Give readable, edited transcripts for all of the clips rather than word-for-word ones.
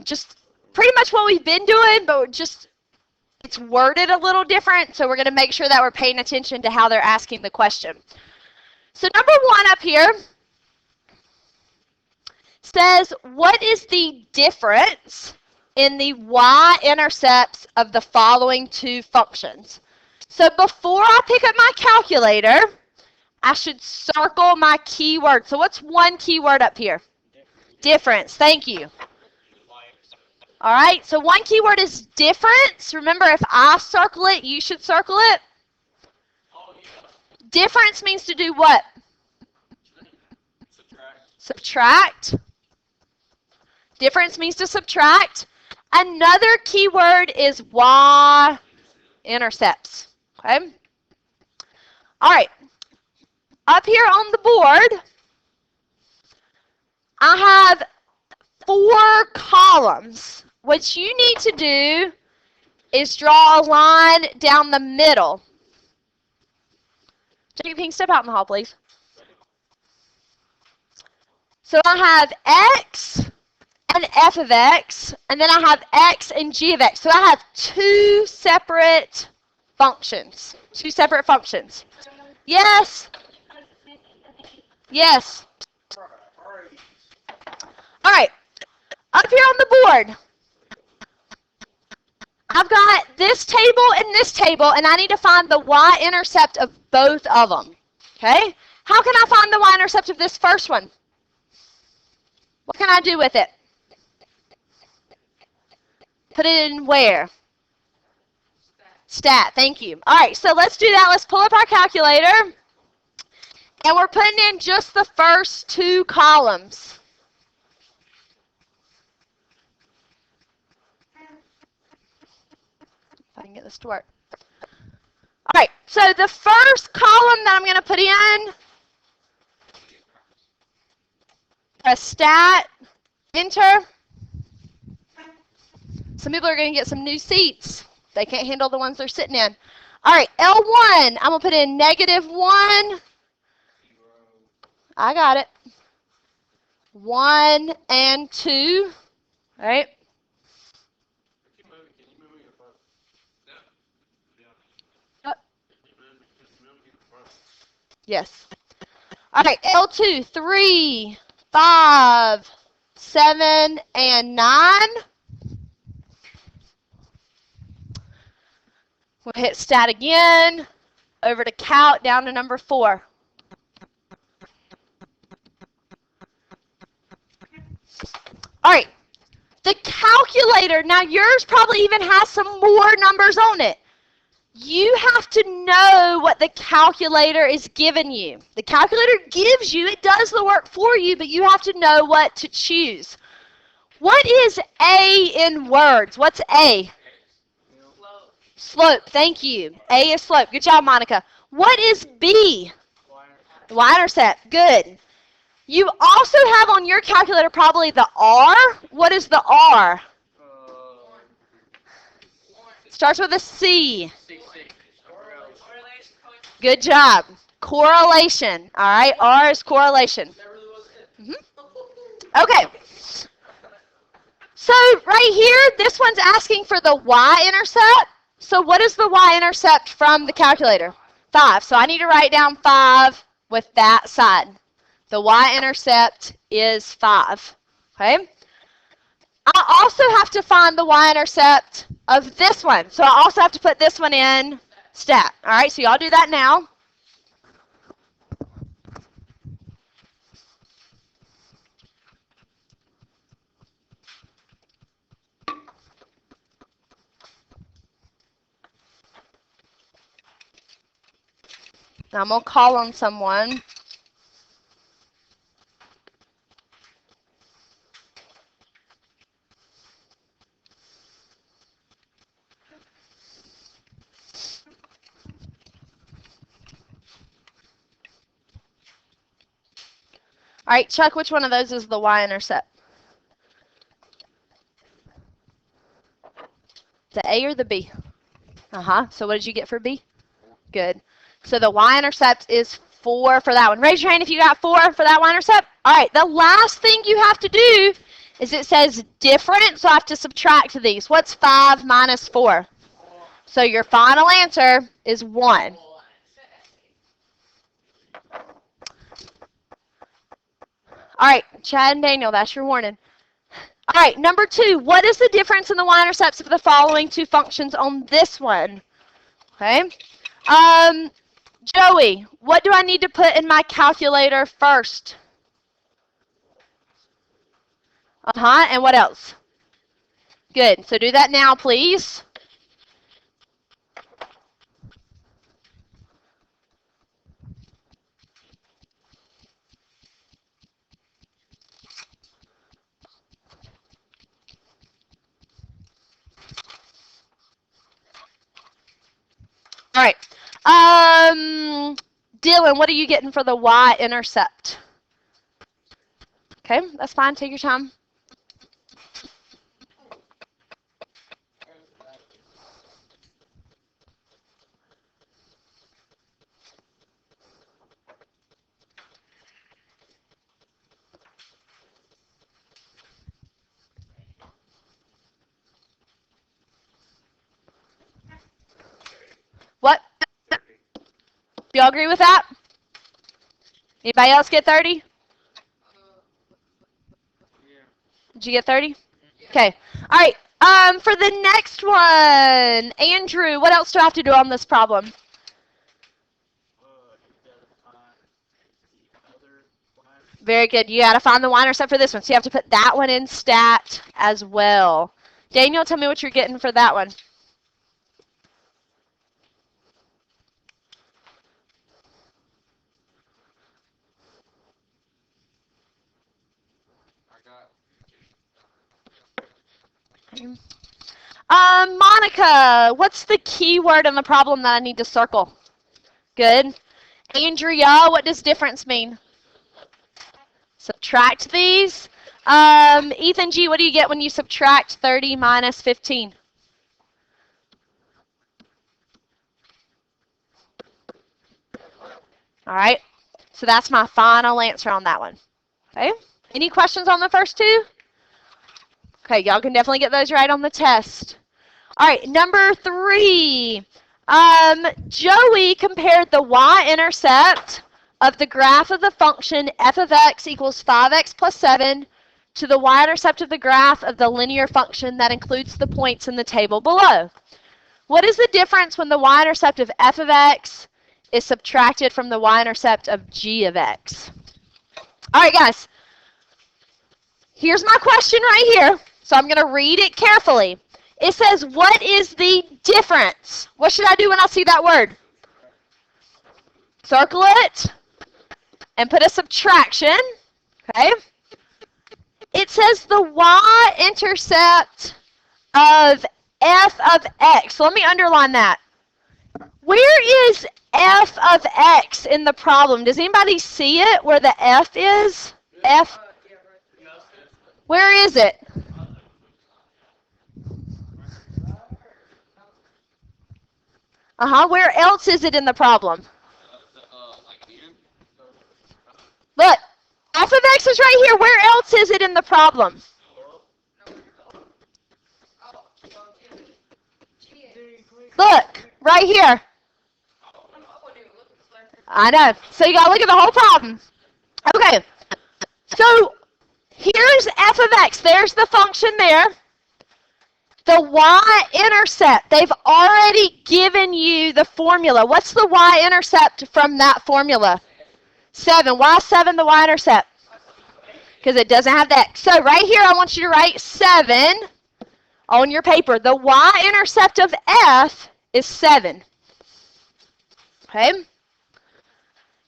just pretty much what we've been doing, but just it's worded a little different, so we're going to make sure that we're paying attention to how they're asking the question. So number 1 up here says, what is the difference in the y-intercepts of the following 2 functions? So before I pick up my calculator, I should circle my keyword. So what's one keyword up here? Difference. Thank you. All right, so one keyword is difference. Remember, if I circle it, you should circle it. Difference means to do what? Subtract. Difference means to subtract. Another keyword is y-intercepts. Okay? All right. Up here on the board, I have 4 columns. What you need to do is draw a line down the middle. Jackie Pink, step out in the hall, please. So I have x and f of x, and then I have x and g of x. So I have 2 separate functions. 2 separate functions. Yes. Yes. All right. Up here on the board, I've got this table and this table, and I need to find the y-intercept of both of them. Okay? How can I find the y-intercept of this first one? What can I do with it? Put it in where? Stat. Thank you. All right, so let's do that. Let's pull up our calculator. And we're putting in just the first 2 columns. If I can get this to work. All right, so the first column that I'm going to put in, press stat, enter. Some people are going to get some new seats. They can't handle the ones they're sitting in. All right, L1, I'm going to put in -1. I got it. 1 and 2. All right. Yes. All right, L2, 3, 5, 7, and 9. We'll hit stat again, over to count, down to number 4. All right, the calculator, now yours probably even has some more numbers on it. You have to know what the calculator is giving you. The calculator gives you, it does the work for you, but you have to know what to choose. What is A in words? What's A? Slope, thank you. A is slope. Good job, Monica. What is B? The y-intercept. Good. You also have on your calculator probably the R. What is the R? Starts with a C. Good job. Correlation. All right, R is correlation. Okay. So right here, this one's asking for the y-intercept. So what is the y-intercept from the calculator? 5. So I need to write down 5 with that side. The y-intercept is 5. Okay? I also have to find the y-intercept of this one. So I also have to put this one in stat. All right, so y'all do that now. Now I'm going to call on someone. All right, Chuck, which one of those is the y-intercept? The A or the B? So what did you get for B? Good. So the y-intercept is 4 for that one. Raise your hand if you got 4 for that y-intercept. All right, the last thing you have to do is it says different, so I have to subtract these. What's 5 minus 4? So your final answer is 1. All right, Chad and Daniel, that's your warning. All right, number 2, what is the difference in the y-intercepts of the following two functions on this one? Okay. Joey, what do I need to put in my calculator first? Uh-huh, and what else? Good, so do that now, please. All right. Dylan, what are you getting for the y-intercept? Okay, that's fine. Take your time. What? Do y'all agree with that? Anybody else get 30? Did you get 30? Okay. All right. For the next one, Andrew, what else do I have to do on this problem? Very good. You got to find the y-intercept for this one. So you have to put that one in stat as well. Daniel, tell me what you're getting for that one. Monica, what's the key word in the problem that I need to circle? Good. Andrea, what does difference mean? Subtract these. Ethan G, what do you get when you subtract 30 minus 15? All right. So that's my final answer on that one. Okay. Any questions on the first two? Okay, y'all can definitely get those right on the test. All right, number 3. Joey compared the y-intercept of the graph of the function f of x equals 5x plus 7 to the y-intercept of the graph of the linear function that includes the points in the table below. What is the difference when the y-intercept of f of x is subtracted from the y-intercept of g of x? All right, guys. Here's my question right here. So I'm going to read it carefully. It says, what is the difference? What should I do when I see that word? Circle it and put a subtraction. Okay. It says the y-intercept of f of x. So let me underline that. Where is f of x in the problem? Does anybody see it where the f is? F. Where is it? Uh-huh. Where else is it in the problem? Look, f of x is right here. Where else is it in the problem? Look, right here. I know. So you got to look at the whole problem. Okay. So here's f of x. There's the function there. The y-intercept, they've already given you the formula. What's the y-intercept from that formula? 7. Why 7 the y-intercept? Because it doesn't have the x. So right here, I want you to write 7 on your paper. The y-intercept of f is 7. Okay?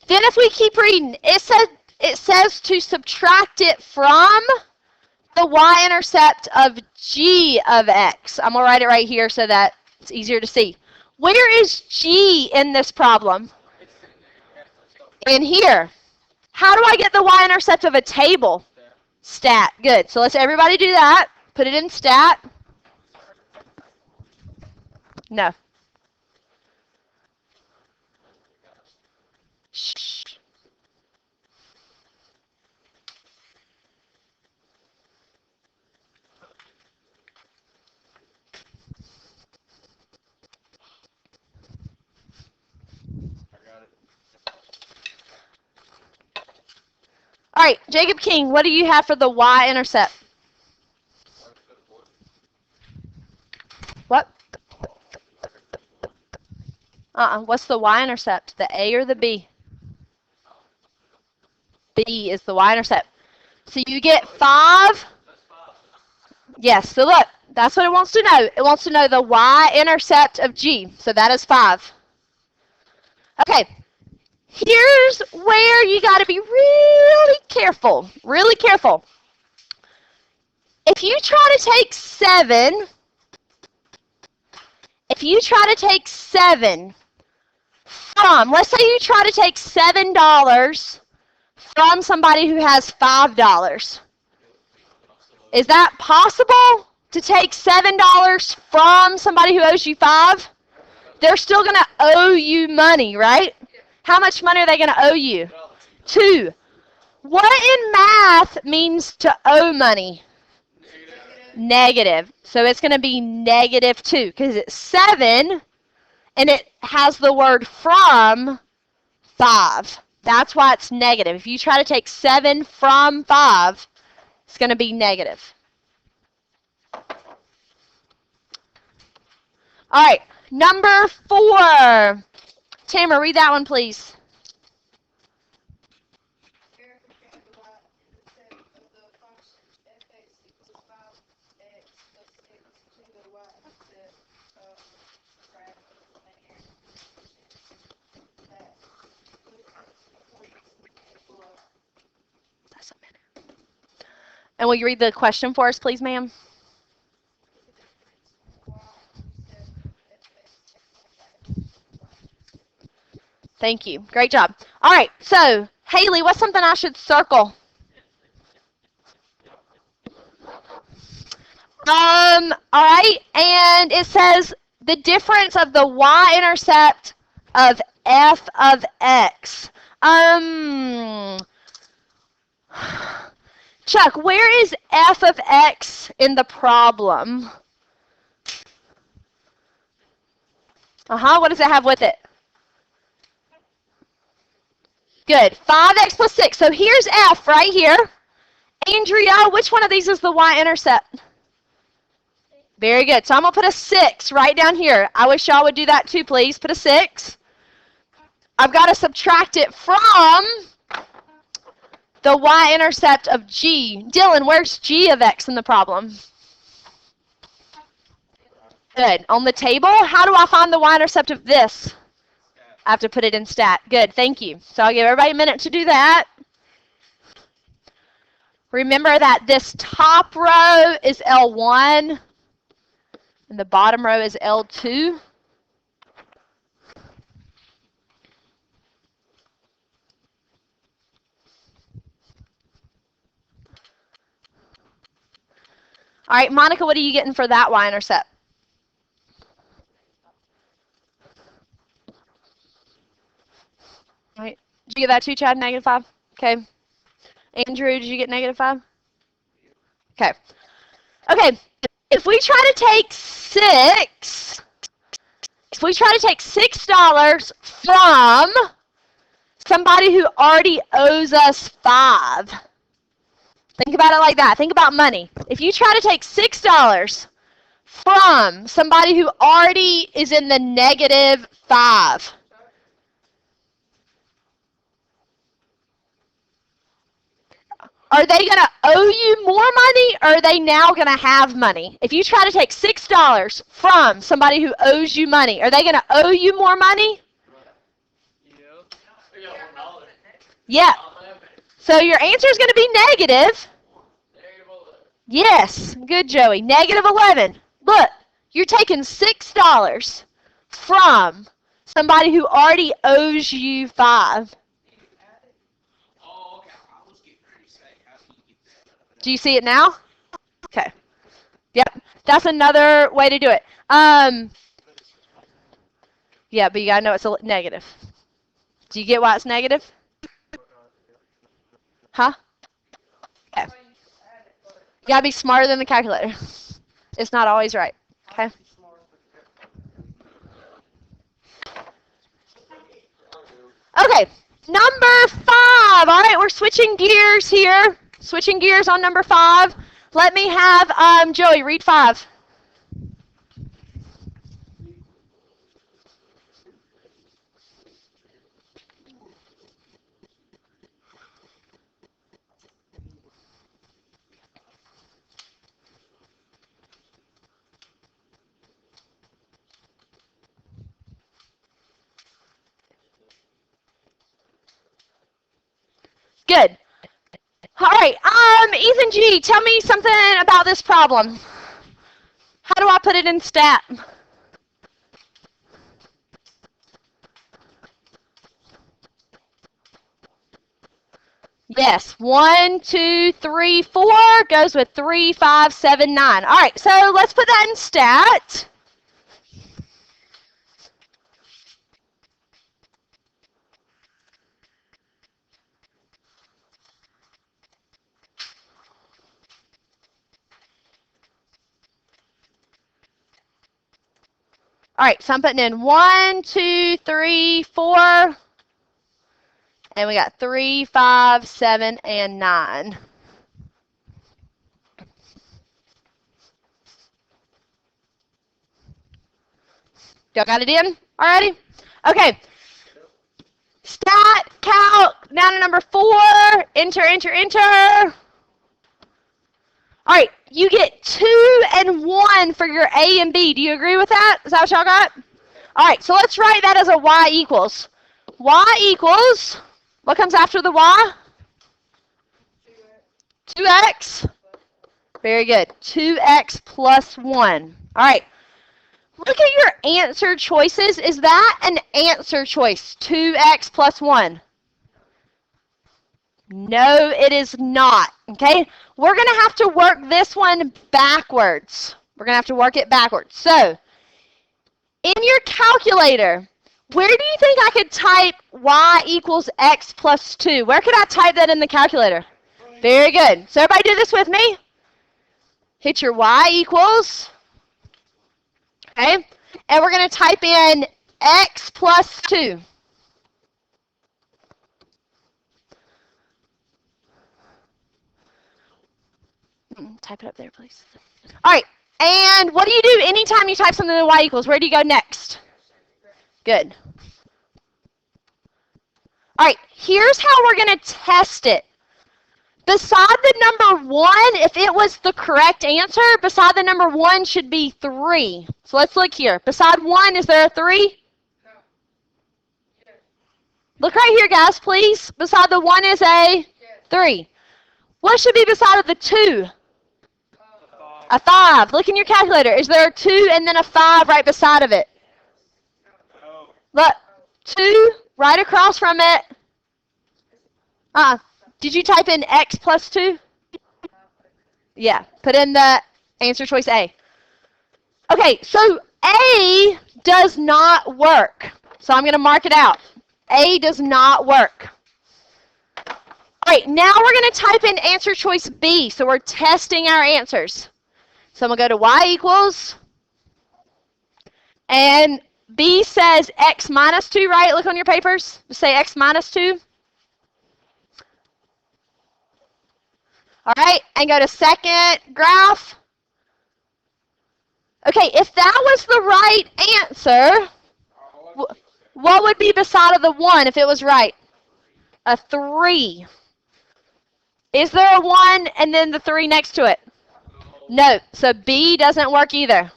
Then if we keep reading, it says to subtract it from the y-intercept of g of x. I'm going to write it right here so that it's easier to see. Where is g in this problem? In here. How do I get the y-intercept of a table? Stat. Good. So let's everybody do that. Put it in stat. No. Shh. All right, Jacob King, what do you have for the y-intercept? What? What's the y-intercept? The A or the B? B is the y-intercept. So you get 5. Yes, so look, that's what it wants to know. It wants to know the y-intercept of G. So that is 5. Okay, here's where you got to be really careful. Really careful. If you try to take 7, from, let's say you try to take $7 from somebody who has $5. Is that possible to take $7 from somebody who owes you 5? They're still going to owe you money, right? How much money are they going to owe you? 2. What in math means to owe money? Negative. So it's going to be -2 because it's 7 and it has the word from 5. That's why it's negative. If you try to take 7 from 5, it's going to be negative. All right, number 4. Tamara, read that one, please. And will you read the question for us, please, ma'am? Thank you. Great job. All right, so, Haley, what's something I should circle? All right, and it says the difference of the y-intercept of f of x. Chuck, where is f of x in the problem? What does it have with it? Good. 5x plus 6. So here's f right here. Andrea, which one of these is the y-intercept? Very good. So I'm going to put a 6 right down here. I wish y'all would do that too, please. Put a 6. I've got to subtract it from the y-intercept of g. Dylan, where's g of x in the problem? Good. On the table, how do I find the y-intercept of this? I have to put it in stat. Good. Thank you. So I'll give everybody a minute to do that. Remember that this top row is L1 and the bottom row is L2. All right, Monica, what are you getting for that y-intercept? All right. Did you get that too, Chad? -5? Okay. Andrew, did you get -5? Okay. Okay. If we try to take $6 from somebody who already owes us 5. Think about it like that. Think about money. If you try to take $6 from somebody who already is in the -5, are they going to owe you more money, or are they now going to have money? If you try to take $6 from somebody who owes you money, are they going to owe you more money? Yeah. So your answer is going to be negative. Yes. Good, Joey. -11. Look, you're taking $6 from somebody who already owes you 5. Do you see it now? Okay. Yep. That's another way to do it. Yeah, but you gotta know it's a negative. Do you get why it's negative? Huh? Okay. You gotta be smarter than the calculator. It's not always right. Okay. Okay. Number 5. All right, we're switching gears here. Switching gears on number 5. Let me have Joey read 5. Good. All right, Ethan G, tell me something about this problem. How do I put it in stat? Yes, 1, 2, 3, 4 goes with 3, 5, 7, 9. All right, so let's put that in stat. All right, so I'm putting in 1, 2, 3, 4, and we got 3, 5, 7, and 9. Y'all got it in already? Okay. Stat, calc, down to number 4, enter, enter, enter. All right, you get 2 and 1 for your A and B. Do you agree with that? Is that what y'all got? All right, so let's write that as a y equals. Y equals, what comes after the y? 2x. Very good. 2x plus 1. All right. Look at your answer choices. Is that an answer choice? 2x plus 1. No, it is not. Okay? We're going to have to work this one backwards. We're going to have to work it backwards. So, in your calculator, where do you think I could type y equals x plus 2? Where could I type that in the calculator? Very good. So everybody do this with me. Hit your y equals. Okay? And we're going to type in x plus 2. Type it up there, please. All right. And what do you do anytime you type something in y equals? Where do you go next? Good. All right. Here's how we're going to test it. Beside the number 1, if it was the correct answer, beside the number 1 should be 3. So let's look here. Beside 1, is there a 3? No. Look right here, guys, please. Beside the 1 is a 3. What should be beside of the 2? A 5. Look in your calculator. Is there a 2 and then a 5 right beside of it? Look, 2 right across from it. Did you type in x plus 2? Yeah, put in the answer choice A. Okay, so A does not work. So I'm going to mark it out. A does not work. All right, now we're going to type in answer choice B. So we're testing our answers. So I'm going to go to y equals. And B says x minus 2, right? Look on your papers. Say x minus 2. All right, and go to second graph. Okay, if that was the right answer, what would be beside of the 1 if it was right? A 3. Is there a 1 and then the 3 next to it? No, so B doesn't work either.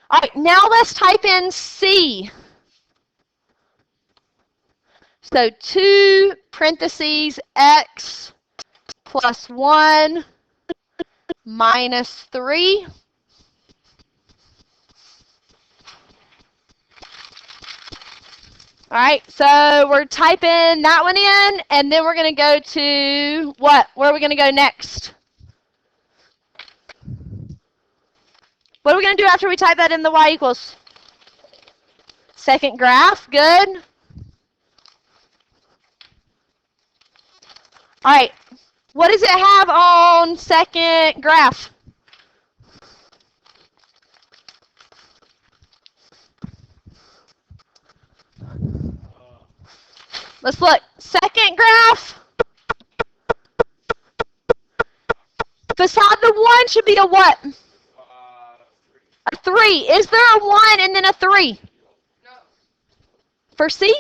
All right, now let's type in C. So 2 parentheses x plus 1 minus 3. All right, so we're typing that one in, and then we're going to go to what? Where are we going to go next? What are we going to do after we type that in the y equals? Second graph, good. All right, what does it have on second graph? Let's look. Second graph. Beside the 1 should be a what? A 3. Is there a 1 and then a 3? No. For C?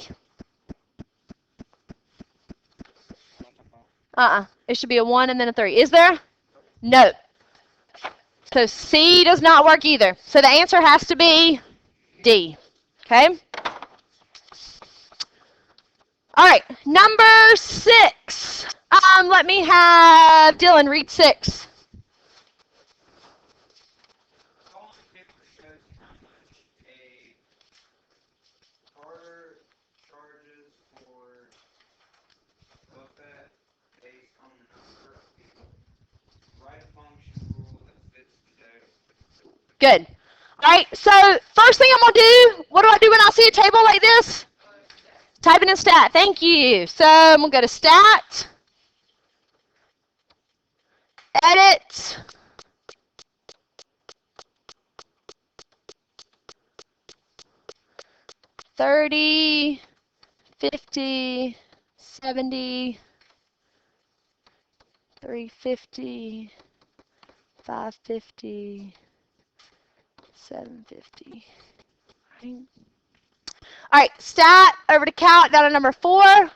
It should be a 1 and then a 3. Is there? No. So C does not work either. So the answer has to be D. Okay? All right. Number 6. Let me have Dylan read 6. Good. All right, so first thing I'm going to do, what do I do when I see a table like this? Type it in stat. Thank you. So I'm going to go to stat, edit, $30, $50, $70, $350, $550, $750. All right, stat, over to count, down to number 4. All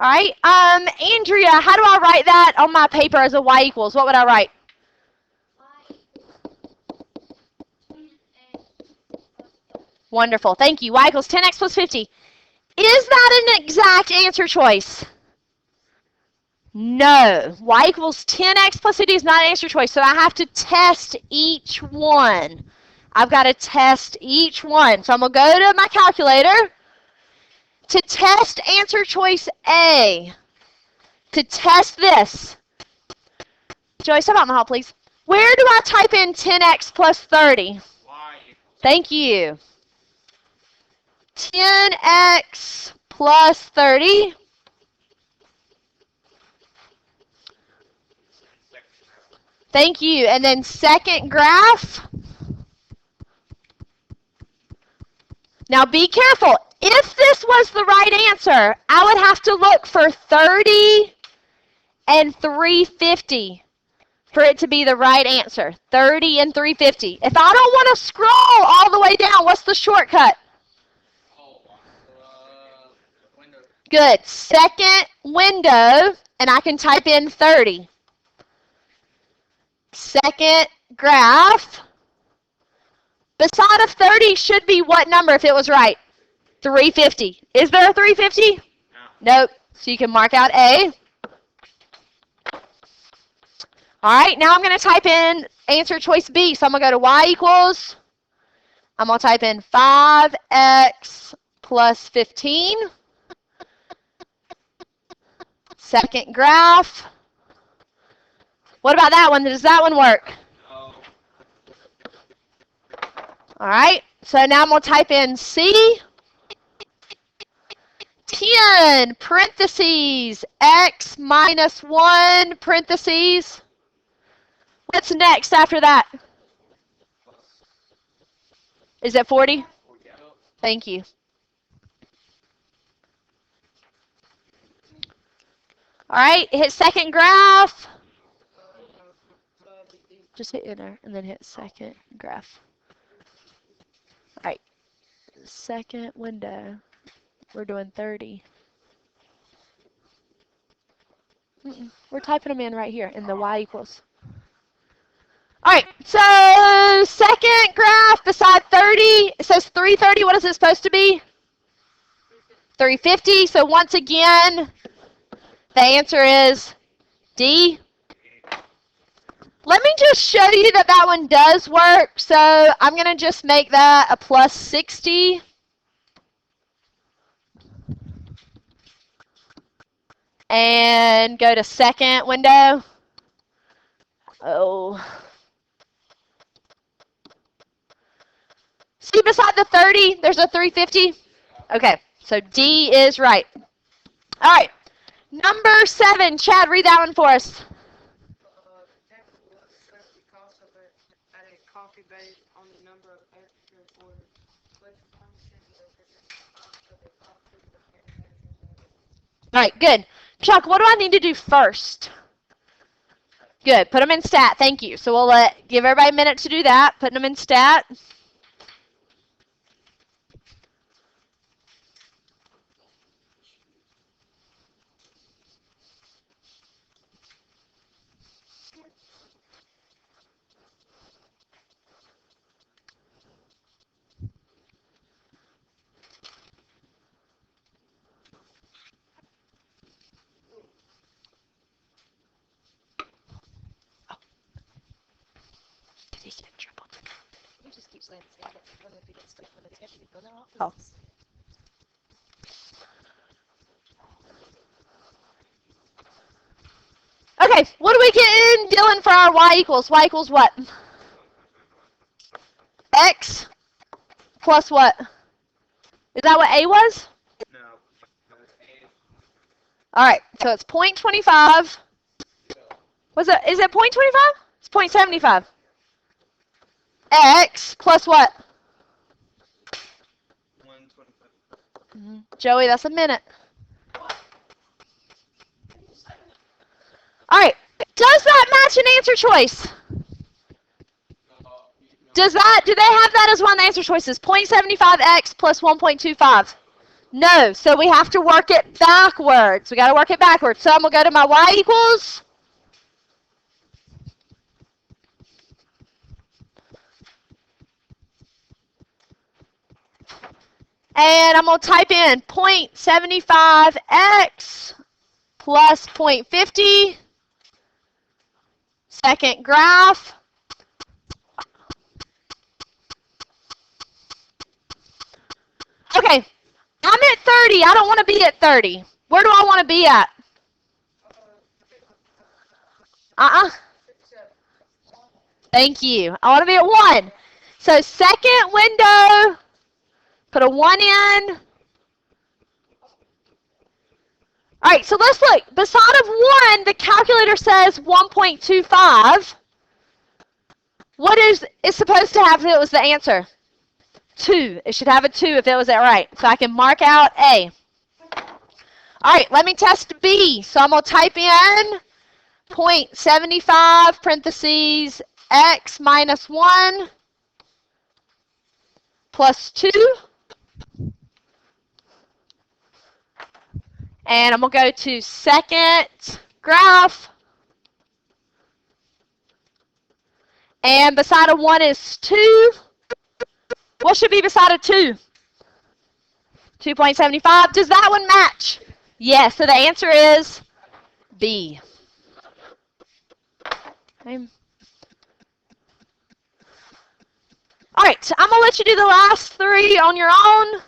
right, Andrea, how do I write that on my paper as a y equals? What would I write? Wonderful, thank you. Y equals 10x plus 50. Is that an exact answer choice? No. Y equals 10x plus 50 is not an answer choice, so I have to test each one. I've got to test each one. So I'm going to go to my calculator. To test answer choice A, to test this. Joey, step out in the hall, please. Where do I type in 10x plus 30? Y. Thank you. 10x plus 30. Thank you. And then second graph. Now be careful. If this was the right answer, I would have to look for 30 and 350 for it to be the right answer. 30 and 350. If I don't want to scroll all the way down, what's the shortcut? Good. Second window, and I can type in 30. Second graph. Beside of 30 should be what number if it was right? 350. Is there a 350? No. Nope. So you can mark out A. All right, now I'm going to type in answer choice B. So I'm going to go to y equals. I'm going to type in 5x plus 15. Second graph. What about that one? Does that one work? No. All right, so now I'm going to type in C. 10 parentheses x minus 1 parentheses. What's next after that? Is it 40? Thank you. All right, hit second graph. Just hit enter and then hit second graph. All right, second window. We're doing 30. We're typing them in right here in the y equals. All right, so second graph beside 30, it says 330. What is it supposed to be? 350. So once again, the answer is D. Let me just show you that that one does work. So I'm going to just make that a plus 60. And go to second window. Oh. See beside the 30, there's a 350? Okay, so D is right. All right, number 7. Chad, read that one for us. All right, good. Chuck, what do I need to do first? Good. Put them in stat. Thank you. So we'll give everybody a minute to do that. Putting them in stat. Did he get in trouble? You just keep saying oh. Okay, what do we get in, Dylan, for our y equals? Y equals what? X plus what? Is that what A was? No. All right, so it's 0.25. Is it 0.25? It's 0.75. X plus what? 125. Joey, that's a minute. All right, does that match an answer choice? Do they have that as one of the answer choices? 0.75x plus 1.25. No, so we have to work it backwards. We got to work it backwards. So I'm going to go to my y equals. And I'm going to type in 0.75x plus 0.50. Second graph. Okay, I'm at 30. I don't want to be at 30. Where do I want to be at? Thank you. I want to be at 1. So second window, put a 1 in. All right, so let's look. Beside of 1, the calculator says 1.25. What is it supposed to have if it was the answer? 2. It should have a 2 if it was it right. So I can mark out A. All right, let me test B. So I'm going to type in 0.75 parentheses x minus 1 plus 2. And I'm going to go to second graph. And beside of 1 is 2. What should be beside of 2? 2.75. Does that one match? Yes, so the answer is B. Okay. All right, I'm going to let you do the last 3 on your own.